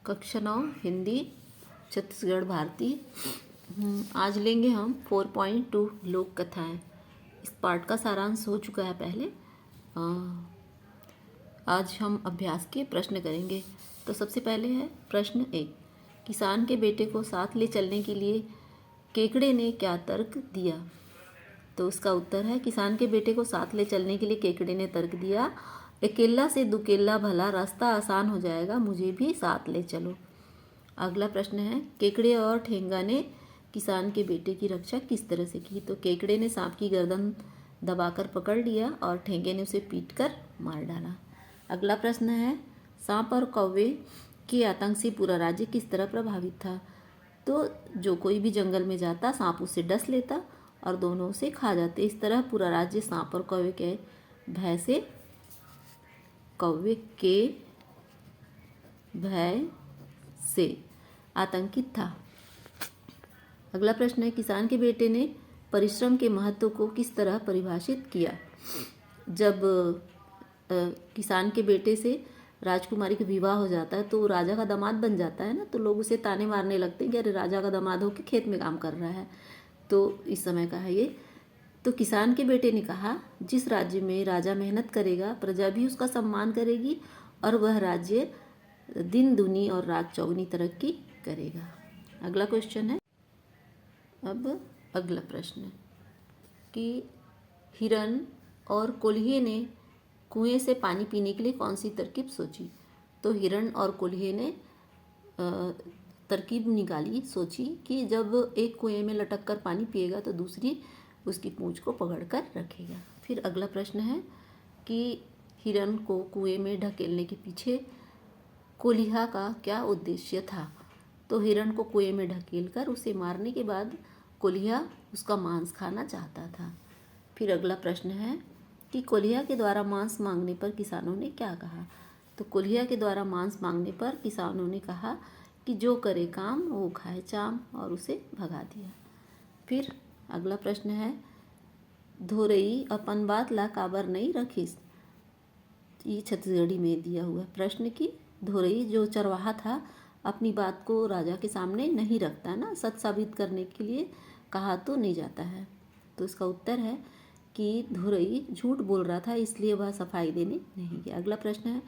कक्षा 9 हिंदी छत्तीसगढ़ भारती। आज लेंगे हम 4.2 लोक कथाएँ। इस पाठ का सारांश हो चुका है पहले। आज हम अभ्यास के प्रश्न करेंगे। तो सबसे पहले है प्रश्न 1। किसान के बेटे को साथ ले चलने के लिए केकड़े ने क्या तर्क दिया? तो उसका उत्तर है किसान के बेटे को साथ ले चलने के लिए केकड़े ने तर्क दिया, अकेला से दुकेला भला, रास्ता आसान हो जाएगा, मुझे भी साथ ले चलो। अगला प्रश्न है केकड़े और ठेंगा ने किसान के बेटे की रक्षा किस तरह से की? तो केकड़े ने सांप की गर्दन दबाकर पकड़ लिया और ठेंगे ने उसे पीटकर मार डाला। अगला प्रश्न है सांप और कौवे के आतंक से पूरा राज्य किस तरह प्रभावित था? तो जो कोई भी जंगल में जाता सांप उससे डस लेता और दोनों उसे खा जाते। इस तरह पूरा राज्य सांप और कौवे के भय से आतंकित था। अगला प्रश्न है किसान के बेटे ने परिश्रम के महत्व को किस तरह परिभाषित किया? जब किसान के बेटे से राजकुमारी का विवाह हो जाता है तो राजा का दामाद बन जाता है ना, तो लोग उसे ताने मारने लगते हैं कि अरे राजा का दामाद होकर खेत में काम कर रहा है। तो इस समय का है ये। तो किसान के बेटे ने कहा जिस राज्य में राजा मेहनत करेगा प्रजा भी उसका सम्मान करेगी और वह राज्य दिन दूनी और रात चौगुनी तरक्की करेगा। अगला क्वेश्चन है अब अगला प्रश्न कि हिरन और कोल्हे ने कुएं से पानी पीने के लिए कौन सी तरकीब सोची? तो हिरन और कोल्हे ने तरकीब निकाली, सोची कि जब एक कुएं में लटक कर पानी पिएगा तो दूसरी उसकी पूंछ को पकड़ कर रखेगा। फिर अगला प्रश्न है कि हिरन को कुएं में ढकेलने के पीछे कोल्हा का क्या उद्देश्य था? तो हिरन को कुएं में ढकेलकर उसे मारने के बाद कोल्हा उसका मांस खाना चाहता था। फिर अगला प्रश्न है कि कोल्हा के द्वारा मांस मांगने पर किसानों ने क्या कहा? तो कोल्हा के द्वारा मांस मांगने पर किसानों ने कहा कि जो करे काम वो खाए चाम, और उसे भगा दिया। फिर अगला प्रश्न है धोरई अपन बात ला काबर नहीं रखीस? ये छत्तीसगढ़ी में दिया हुआ प्रश्न कि धोरई जो चरवाहा था अपनी बात को राजा के सामने नहीं रखता ना, सच साबित करने के लिए कहा तो नहीं जाता है। तो इसका उत्तर है कि धोरई झूठ बोल रहा था इसलिए वह सफाई देने नहीं गया। अगला प्रश्न है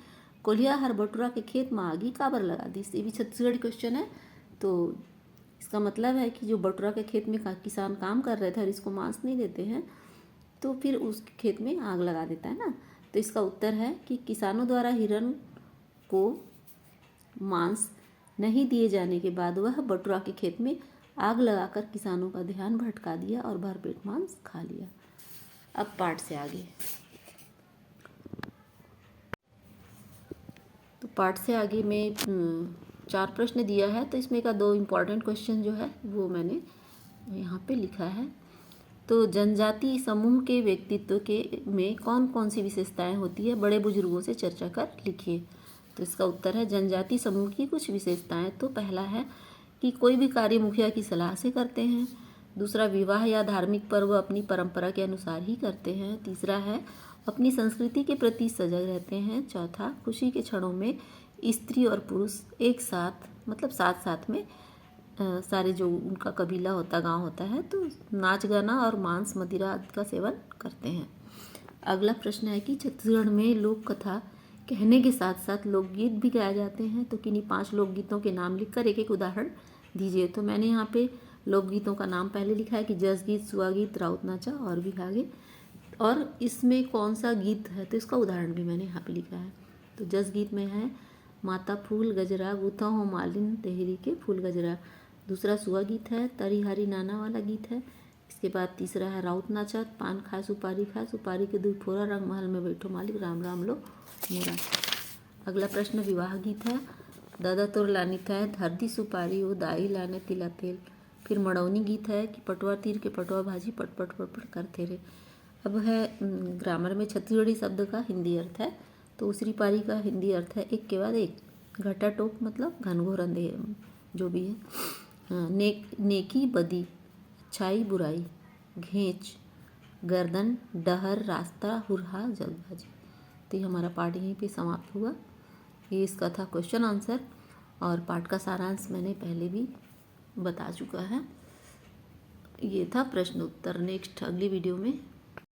कोल्हा हर बटुरा के खेत में आगी काबर लगा दी? ये भी छत्तीसगढ़ी क्वेश्चन है। तो इसका मतलब है कि जो बटुरा के खेत में किसान काम कर रहे थे और इसको मांस नहीं देते हैं तो फिर उस खेत में आग लगा देता है ना। तो इसका उत्तर है कि किसानों द्वारा हिरन को मांस नहीं दिए जाने के बाद वह बटुरा के खेत में आग लगाकर किसानों का ध्यान भटका दिया और भरपेट मांस खा लिया। अब पाठ से आगे, तो पाठ से आगे में 4 प्रश्न दिया है, तो इसमें का 2 इम्पॉर्टेंट क्वेश्चन जो है वो मैंने यहाँ पे लिखा है। तो जनजाति समूह के व्यक्तित्व के में कौन कौन सी विशेषताएं होती है, बड़े बुजुर्गों से चर्चा कर लिखिए। तो इसका उत्तर है जनजाति समूह की कुछ विशेषताएं। तो पहला है कि कोई भी कार्य मुखिया की सलाह से करते हैं। दूसरा, विवाह या धार्मिक पर्व अपनी परंपरा के अनुसार ही करते हैं। तीसरा है अपनी संस्कृति के प्रति सजग रहते हैं। चौथा, खुशी के क्षणों में स्त्री और पुरुष एक साथ मतलब साथ साथ में सारे जो उनका कबीला होता गांव होता है तो नाच गाना और मांस मदिरा आदि का सेवन करते हैं। अगला प्रश्न है कि छत्तीसगढ़ में लोक कथा कहने के साथ साथ लोकगीत भी गाए जाते हैं। तो किन्हीं 5 लोकगीतों के नाम लिखकर एक एक उदाहरण दीजिए। तो मैंने यहाँ पे लोकगीतों का नाम पहले लिखा है कि जस गीत, सुआ गीत, राउत नाचा और भी आगे, और इसमें कौन सा गीत है तो इसका उदाहरण भी मैंने यहाँ पे लिखा है। तो जस गीत में है माता फूल गजरा गूथा हो मालिन तेहरी के फूल गजरा। दूसरा सुआ गीत है तरी हरी नाना वाला गीत है। इसके बाद तीसरा है राउत नाचत, पान खाए सुपारी के दूध फोरा, रंग महल में बैठो मालिक, राम राम लो मोरा। अगला प्रश्न विवाह गीत है दादा तोर लानी था धरती सुपारी ओ दाई लाने तिला तेल। फिर मड़ौनी गीत है कि पटवा तीर के पटवा भाजी पट पट पट पट करते रहे। अब है ग्रामर में छत्तीसगढ़ी शब्द का हिंदी अर्थ है। तो दूसरी पारी का हिंदी अर्थ है एक के बाद एक। घटा टोक मतलब घनघोर अंधेर जो भी है। नेकी बदी, अच्छाई बुराई, घेंच, गर्दन, डहर, रास्ता, हुरहा, जल्दबाजी। तो ये हमारा पाठ यहीं पे समाप्त हुआ। ये इसका था क्वेश्चन आंसर। और पाठ का सारांश मैंने पहले भी बता चुका है। ये था प्रश्न उत्तर। नेक्स्ट अगली वीडियो में